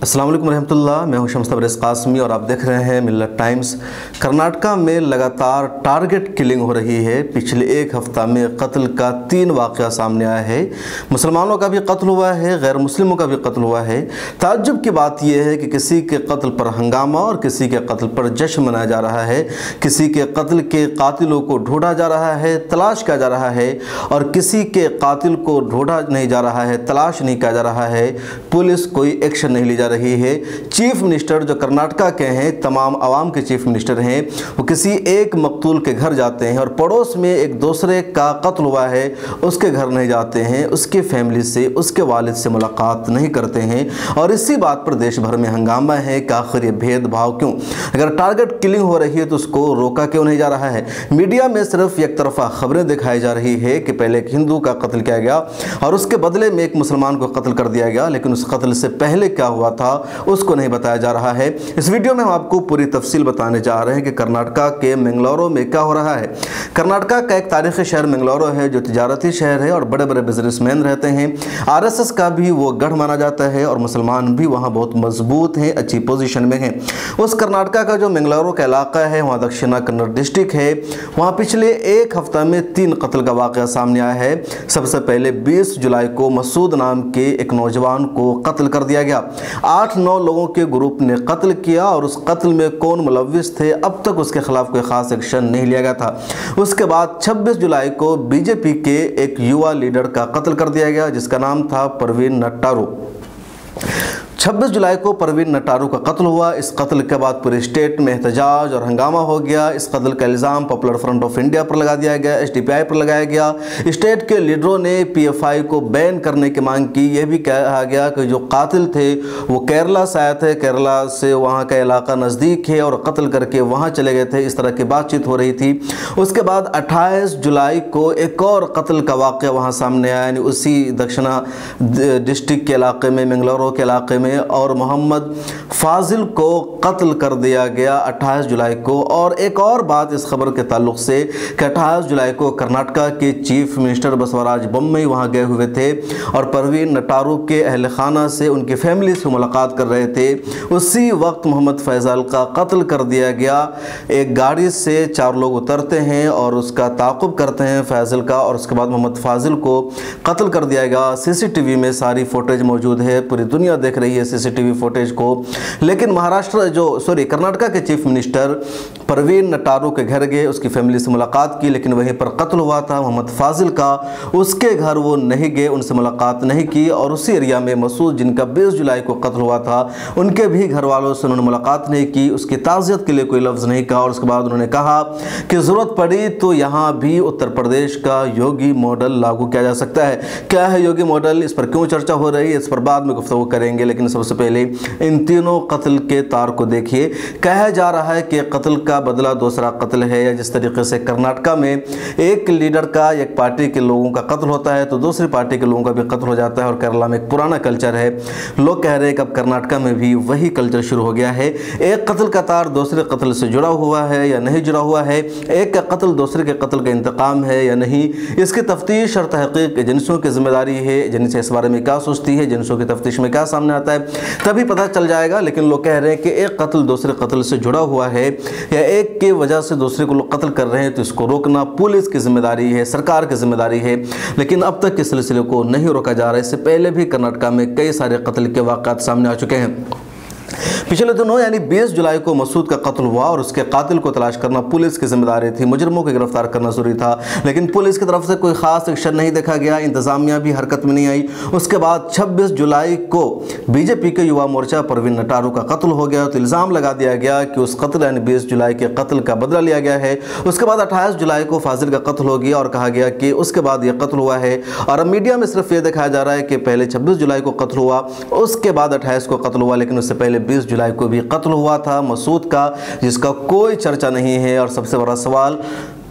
अस्सलाम वालेकुम रहमतुल्लाह। मैं हूं शम्स तबरेज़ कासमी और आप देख रहे हैं मिल्लत टाइम्स। कर्नाटका में लगातार टारगेट किलिंग हो रही है। पिछले एक हफ्ता में कत्ल का 3 वाक़या सामने आया है। मुसलमानों का भी कत्ल हुआ है, गैर मुस्लिमों का भी कत्ल हुआ है। ताज्जुब की बात यह है कि किसी के कत्ल पर हंगामा और किसी के कत्ल पर जश्न मनाया जा रहा है। किसी के कत्ल के कातिलों को ढूंढा जा रहा है, तलाश किया जा रहा है, और किसी के कातिल को ढूंढा नहीं जा रहा है, तलाश नहीं किया जा रहा है। पुलिस कोई एक्शन नहीं ली जा रही है। चीफ मिनिस्टर जो कर्नाटका के हैं, तमाम आवाम के चीफ मिनिस्टर हैं, वो किसी एक मकतूल के घर जाते हैं और पड़ोस में एक दूसरे का कत्ल हुआ है उसके घर नहीं जाते हैं, उसके फैमिली से, उसके वालिद से मुलाकात नहीं करते हैं। और इसी बात पर देश भर में हंगामा है कि आखिर ये भेदभाव क्यों? अगर टारगेट किलिंग हो रही है तो उसको रोका क्यों नहीं जा रहा है? मीडिया में सिर्फ एक तरफा खबरें दिखाई जा रही है कि पहले एक हिंदू का कत्ल किया गया और उसके बदले में एक मुसलमान को कत्ल कर दिया गया, लेकिन उस कत्ल से पहले क्या हुआ था उसको नहीं बताया जा रहा है। इस वीडियो में हम आपको पूरी तफसील बताने जा रहे हैं कि कर्नाटका के मंगलौरो में क्या हो रहा है। कर्नाटका का एक तारीखी शहर मंगलौरो है जो तिजारती शहर है और बड़े बड़े बिजनेसमैन रहते हैं। आरएसएस का भी वो गढ़ माना जाता है और मुसलमान भी वहाँ बहुत मजबूत हैं, अच्छी पोजीशन में हैं। उस कर्नाटका का जो मंगलौरो का इलाका है, वहाँ दक्षिणा कन्नड़ डिस्ट्रिक्ट है, वहाँ पिछले एक हफ्ता में 3 कत्ल का वाक़या सामने आया है। सबसे पहले 20 जुलाई को मसूद नाम के एक नौजवान को कत्ल कर दिया गया। 8-9 लोगों के ग्रुप ने कत्ल किया और उस कत्ल में कौन मुलव्विस थे अब तक उसके खिलाफ कोई खास एक्शन नहीं लिया गया था। उसके बाद 26 जुलाई को बीजेपी के एक युवा लीडर का कत्ल कर दिया गया जिसका नाम था परवीन नट्टारू। 26 जुलाई को परवीन नट्टारू का कत्ल हुआ। इस कत्ल के बाद पूरे स्टेट में एहतजाज और हंगामा हो गया। इस कत्ल का इल्ज़ाम पॉपुलर फ्रंट ऑफ इंडिया पर लगा दिया गया, एसडीपीआई पर लगाया गया। स्टेट के लीडरों ने पीएफआई को बैन करने की मांग की। यह भी कहा गया कि जो कातिल थे वो केरला से आए थे, केरला से वहाँ का इलाका नज़दीक है और कत्ल करके वहाँ चले गए थे। इस तरह की बातचीत हो रही थी। उसके बाद 28 जुलाई को एक और कत्ल का वाक़या वहाँ सामने आया, यानी उसी दक्षिणा डिस्ट्रिक्ट के इलाके में, मंगलौरो के इलाके में, और मोहम्मद फाजिल को कत्ल कर दिया गया 28 जुलाई को। और एक और बात इस खबर के ताल्लुक से कि 28 जुलाई को कर्नाटका के चीफ मिनिस्टर बसवराज बोम्मई वहाँ गए हुए थे और परवीन नट्टारू के अहल खाना से, उनकी फैमिली से मुलाकात कर रहे थे। उसी वक्त मोहम्मद फैज़ल का कत्ल कर दिया गया। एक गाड़ी से 4 लोग उतरते हैं और उसका ताक़ुब करते हैं फैज़ल का, और उसके बाद मोहम्मद फाजिल को कत्ल कर दिया गया। सीसीटीवी में सारी फुटेज मौजूद है, पूरी दुनिया देख रही है सीसीटीवी फुटेज को। लेकिन कर्नाटका के चीफ मिनिस्टर परवीन नट्टारू के घर गए, उसकी फैमिली से मुलाकात की, लेकिन वहीं पर कत्ल हुआ था मोहम्मद फाजिल का। उसके घर वो नहीं गए, उनसे मुलाकात नहीं की। और उसी एरिया में मसूद, जिनका 20 जुलाई को कत्ल हुआ था, उनके भी घर वालों से उन्होंने मुलाकात नहीं की, उसकी ताज़ियत के लिए कोई लफ्ज़ नहीं कहा। और उसके बाद उन्होंने कहा कि ज़रूरत पड़ी तो यहाँ भी उत्तर प्रदेश का योगी मॉडल लागू किया जा सकता है। क्या है योगी मॉडल, इस पर क्यों चर्चा हो रही है, इस पर बाद में गुफ्तगू करेंगे। लेकिन सबसे पहले इन तीनों कत्ल के तार को देखिए। कहा जा रहा है कि कत्ल का बदला दूसरा कत्ल है, या जिस तरीके से कर्नाटका में एक लीडर का, एक पार्टी के लोगों का कत्ल होता है तो दूसरी पार्टी के लोगों का भी कत्ल हो जाता है। और केरला में एक पुराना कल्चर है। लोग कह रहे हैं कि अब कर्नाटका में भी वही कल्चर शुरू हो गया है। एक कत्ल का तार दूसरे कत्ल से जुड़ा हुआ है या नहीं जुड़ा हुआ है, एक का कत्ल दूसरे के कत्ल का इंतकाम है या नहीं, इसकी तफ्तीश और तहकीक एजेंसियों की जिम्मेदारी है। एजेंसी इस बारे में क्या सोचती है, एजेंसियों की तफ्तीश में क्या सामने आता है, तभी पता चल जाएगा। लेकिन लोग कह रहे हैं कि एक कत्ल दूसरे कत्ल से जुड़ा हुआ है या एक की वजह से दूसरे को लोग कत्ल कर रहे हैं तो इसको रोकना पुलिस की जिम्मेदारी है, सरकार की जिम्मेदारी है। लेकिन अब तक इस सिलसिले को नहीं रोका जा रहा है। इससे पहले भी कर्नाटका में कई सारे कत्ल के वाक़यात सामने आ चुके हैं। पिछले दिनों यानी 20 जुलाई को मसूद का कत्ल हुआ और उसके कातिल को तलाश करना पुलिस की जिम्मेदारी थी, मुजरिमों को गिरफ्तार करना जरूरी था। लेकिन पुलिस की तरफ से कोई खास एक्शन नहीं देखा गया, इंतजामिया भी हरकत में नहीं आई। उसके बाद 26 जुलाई को बीजेपी के युवा मोर्चा परवीन नट्टारू का कत्ल हो गया तो इल्ज़ाम लगा दिया गया कि उस कत्ल यानी 20 जुलाई के कत्ल का बदला लिया गया है। उसके बाद 28 जुलाई को फाजिल का कत्ल हो गया और कहा गया कि उसके बाद यह कत्ल हुआ है। और अब मीडिया में सिर्फ ये दिखाया जा रहा है कि पहले 26 जुलाई को कत्ल हुआ, उसके बाद 28 को कत्ल हुआ, लेकिन उससे पहले 20 जुलाई को भी कत्ल हुआ था मसूद का, जिसका कोई चर्चा नहीं है। और सबसे बड़ा सवाल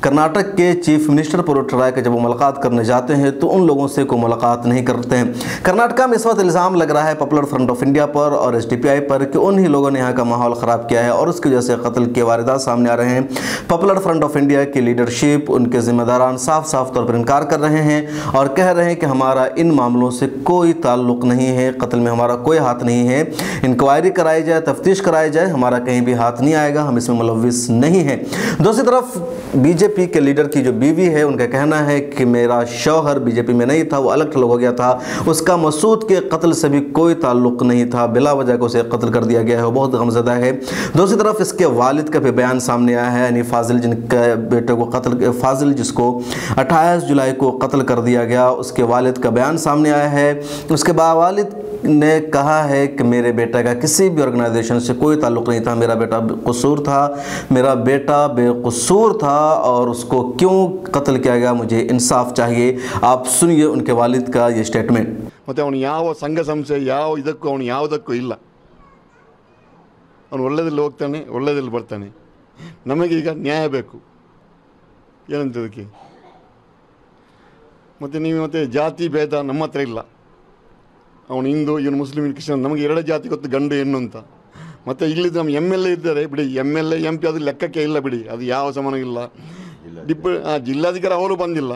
कर्नाटक के चीफ मिनिस्टर पुरुष राय के जब वो मुलाकात करने जाते हैं तो उन लोगों से कोई मुलाकात नहीं करते हैं। कर्नाटक में इस वक्त इल्ज़ाम लग रहा है पॉपुलर फ्रंट ऑफ इंडिया पर और एसडीपीआई पर कि उन्हीं लोगों ने यहाँ का माहौल ख़राब किया है और उसकी वजह से कत्ल के वारदात सामने आ रहे हैं। पॉपुलर फ्रंट ऑफ इंडिया की लीडरशिप, उनके जिम्मेदारान साफ साफ तौर पर इनकार कर रहे हैं और कह रहे हैं कि हमारा इन मामलों से कोई ताल्लुक़ नहीं है, कत्ल में हमारा कोई हाथ नहीं है, इंक्वायरी कराई जाए, तफ्तीश कराई जाए, हमारा कहीं भी हाथ नहीं आएगा, हम इसमें मुलव्विस नहीं है। दूसरी तरफ बीजेपी के लीडर की जो बीवी है उनका कहना है कि मेरा शौहर बीजेपी में नहीं था, वो अलग थलग हो गया था, उसका मसूद के कत्ल से भी कोई ताल्लुक़ नहीं था, बिला वजह को उसे कत्ल कर दिया गया है, वो बहुत गमज़दा है। दूसरी तरफ इसके वालिद का भी बयान सामने आया है, यानी फाजिल जिनके बेटे को कत्ल, फाजिल जिसको 28 जुलाई को कत्ल कर दिया गया, उसके वालिद का बयान सामने आया है। उसके वालिद ने कहा है कि मेरे बेटे का किसी भी ऑर्गेनाइजेशन से कोई ताल्लुक़ नहीं था, मेरा बेटा कसूर था, मेरा बेटा बेकसूर था और उसको क्यों कत्ल किया गया, मुझे इंसाफ चाहिए। आप सुनिए उनके वालिद का ये स्टेटमेंट। ಮತ್ತು ಅವನು ಯಾವ ಸಂಘ ಸಂಸ್ಥೆ ಯಾವ ಇದಕ್ಕೂ ಅವನು ಯಾವುದಕ್ಕೂ ಇಲ್ಲ, ಅವನು ಒಳ್ಳೆಯದಲ್ಲಿ ಹೋಗ್ತಾನೆ, ಒಳ್ಳೆಯದಲ್ಲಿ ಬರ್ತಾನೆ। ನಮಗೀಗ ನ್ಯಾಯ ಬೇಕು ಏನಂತದಕ್ಕೆ, ಮತ್ತು ನೀವು ಮತ್ತೆ ಜಾತಿ ಭೇದ ನಮ್ಮ ಹತ್ರ ಇಲ್ಲ, ಅವನು ಹಿಂದೂ ಇವನು ಮುಸ್ಲಿಮ್ ಕ್ರಿಶ್ಚಿಯನ್, ನಮಗೆ ಎರಡು ಜಾತಿ ಗೊತ್ತು, ಗಂಡು ಹೆಣ್ಣು ಅಂತ। ಮತ್ತು ಇಲ್ಲಿದ್ದು ನಮ್ಮ MLA ಇದ್ದಾರೆ ಬಿಡಿ, MLA MP ಅದು ಲೆಕ್ಕಕ್ಕೆ ಇಲ್ಲ ಬಿಡಿ, ಅದು ಯಾವ ಸಮಾನ ಇಲ್ಲ। ಜಿಲ್ಲಾಧಿಕಾರಿ ಅವರು ಬಂದಿಲ್ಲ,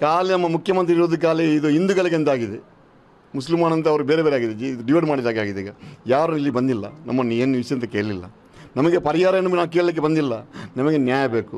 ಖಾಲಿ ನಮ್ಮ ಮುಖ್ಯಮಂತ್ರಿ ಇರೋದು ಖಾಲಿ ಇದು ಹಿಂದೂಗಳಿಗೆ ಎಂತಾಗಿದೆ, ಮುಸ್ಲಿಮಾನ್ ಅಂತ ಅವರು ಬೇರೆ ಬೇರೆ ಆಗಿದೆ, ಡಿವೈಡ್ ಮಾಡಿದಾಗ ಆಗಿದೆ। ಈಗ ಯಾರು ಇಲ್ಲಿ ಬಂದಿಲ್ಲ, ನಮ್ಮನ್ನು ಏನು ವಿಷಯ ಅಂತ ಕೇಳಲಿಲ್ಲ, ನಮಗೆ ಪರಿಹಾರ ನಾವು ಕೇಳಲಿಕ್ಕೆ ಬಂದಿಲ್ಲ, ನಮಗೆ ನ್ಯಾಯ ಬೇಕು।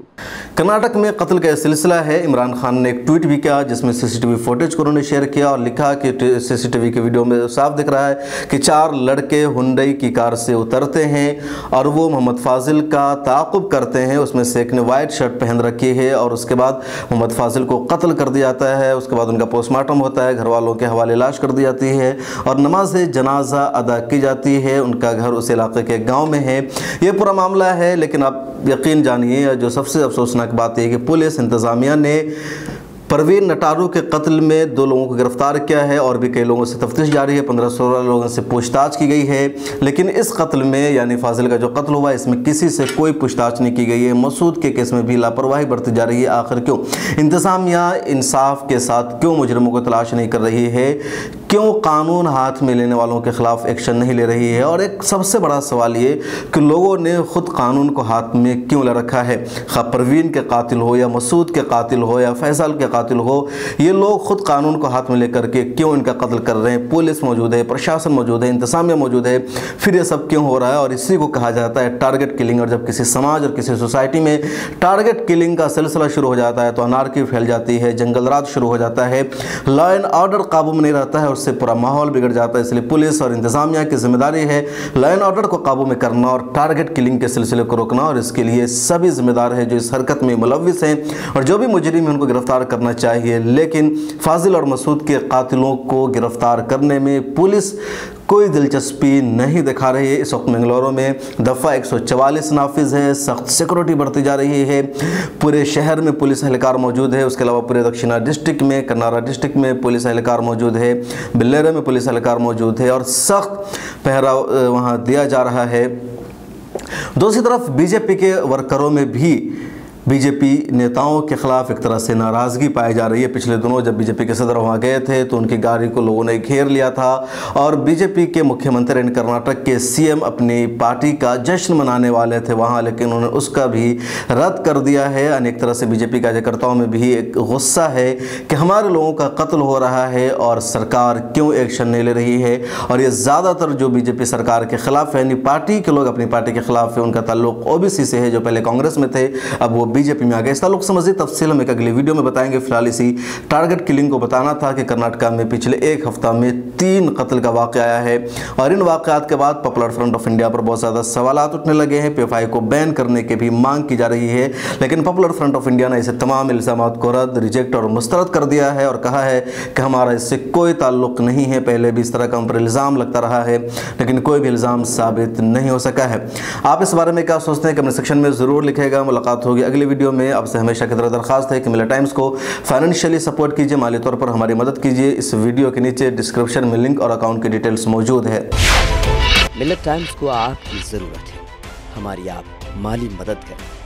कर्नाटक में कत्ल का सिलसिला है। इमरान खान ने एक ट्वीट भी किया जिसमें सीसीटीवी फुटेज को उन्होंने शेयर किया और लिखा कि सीसीटीवी के वीडियो में साफ दिख रहा है कि 4 लड़के हुंडई की कार से उतरते हैं और वो मोहम्मद फाजिल का ताक़ुब करते हैं। उसमें से एक ने वाइट शर्ट पहन रखी है और उसके बाद मोहम्मद फाजिल को कत्ल कर दिया जाता है। उसके बाद उनका पोस्टमार्टम होता है, घर वालों के हवाले लाश कर दी जाती है और नमाज जनाजा अदा की जाती है। उनका घर उस इलाके के गाँव में है। ये पूरा मामला है, लेकिन आप यकीन जानिए जो सबसे अफसोसनाक बात है कि पुलिस इंतज़ामिया ने परवीन नटारू के कत्ल में 2 लोगों को गिरफ्तार किया है और भी कई लोगों से तफ्तीश जारी है, 15-16 लोगों से पूछताछ की गई है। लेकिन इस कत्ल में यानी फाजिल का जो कत्ल हुआ इसमें किसी से कोई पूछताछ नहीं की गई है। मसूद के केस में भी लापरवाही बरती जा रही है। आखिर क्यों इंतज़ामिया इंसाफ के साथ क्यों मुजरिमों को तलाश नहीं कर रही है, क्यों कानून हाथ में लेने वालों के ख़िलाफ़ एक्शन नहीं ले रही है। और एक सबसे बड़ा सवाल ये कि लोगों ने ख़ुद कानून को हाथ में क्यों ले रखा है। खा परवीन के कातिल हो या मसूद के कातिल हो या फैसल के कातिल हो, ये लोग खुद कानून को हाथ में लेकर के क्यों इनका कत्ल कर रहे हैं। पुलिस मौजूद है, प्रशासन मौजूद है, इंतज़ामिया मौजूद है, फिर ये सब क्यों हो रहा है। और इसी को कहा जाता है टारगेट किलिंग। और जब किसी समाज और किसी सोसाइटी में टारगेट किलिंग का सिलसिला शुरू हो जाता है तो अनार्की फैल जाती है, जंगल राज शुरू हो जाता है, लॉ एंड ऑर्डर काबू में नहीं रहता है, उससे पूरा माहौल बिगड़ जाता है। इसलिए पुलिस और इंतज़ामिया की जिम्मेदारी है लॉ एंड ऑर्डर को काबू में करना और टारगेट किलिंग के सिलसिले को रोकना। और इसके लिए सभी जिम्मेदार हैं जो इस हरकत में मुलव्विस हैं और जो भी मुजरिम है उनको गिरफ्तार करना चाहिए। लेकिन फाजिल और मसूद के कातिलों को गिरफ्तार करने में पुलिस कोई दिलचस्पी नहीं दिखा रही है। इस वक्त बेंगलुरु में दफ़ा 144 नाफिज है, सख्त सिक्योरिटी बढ़ती जा रही है, पूरे शहर में पुलिस एहलकार मौजूद है। उसके अलावा पूरे दक्षिणा डिस्ट्रिक्ट में, कन्नारा डिस्ट्रिक्ट में पुलिस एहलकार मौजूद है, बिल्लेरे में पुलिस एहलकार मौजूद है और सख्त पहरा वहाँ दिया जा रहा है। दूसरी तरफ बीजेपी के वर्करों में भी बीजेपी नेताओं के खिलाफ एक तरह से नाराज़गी पाई जा रही है। पिछले दिनों जब बीजेपी के सदर वहाँ गए थे तो उनकी गाड़ी को लोगों ने घेर लिया था और बीजेपी के मुख्यमंत्री इन कर्नाटक के सीएम अपनी पार्टी का जश्न मनाने वाले थे वहाँ, लेकिन उन्होंने उसका भी रद्द कर दिया है। अनेक तरह से बीजेपी कार्यकर्ताओं में भी एक गुस्सा है कि हमारे लोगों का कत्ल हो रहा है और सरकार क्यों एक्शन नहीं ले रही है। और ये ज़्यादातर जो बीजेपी सरकार के खिलाफ है, यानी पार्टी के लोग अपनी पार्टी के खिलाफ है, उनका ताल्लुक ओबीसी से है जो पहले कांग्रेस में थे, अब वो बीजेपी में आ गए। इस ताल्लुक से मज़ीद तफसील हम एक अगली वीडियो में बताएंगे। फिलहाल इसी टारगेट किलिंग को बताना था कि कर्नाटक में पिछले एक हफ्ता में 3 कत्ल का वाक़या आया है और इन वाक़यात के बाद पॉपुलर फ्रंट ऑफ इंडिया पर बहुत ज़्यादा सवालात उठने लगे हैं। PFI को बैन करने की भी मांग की जा रही है, लेकिन पॉपुलर फ्रंट ऑफ इंडिया ने इसे तमाम इल्ज़ामात को रद्द, रिजेक्ट और मुस्तरद कर दिया है और कहा है कि हमारा इससे कोई ताल्लुक़ नहीं है। पहले भी इस तरह का हम पर इल्ज़ाम लगता रहा है लेकिन कोई भी इल्ज़ाम साबित नहीं हो सका है। आप इस बारे में क्या सोचते हैं कमेंट सेक्शन में ज़रूर लिखेगा। मुलाकात होगी अगली वीडियो में। आपसे हमेशा की तरह दरख्वास्त है कि मिलत टाइम्स को फाइनेंशियली सपोर्ट कीजिए, माली तौर पर हमारी मदद कीजिए। इस वीडियो के नीचे डिस्क्रिप्शन में लिंक और अकाउंट की डिटेल्स मौजूद है। मिलत टाइम्स को आपकी ज़रूरत है, हमारी आप माली मदद करें।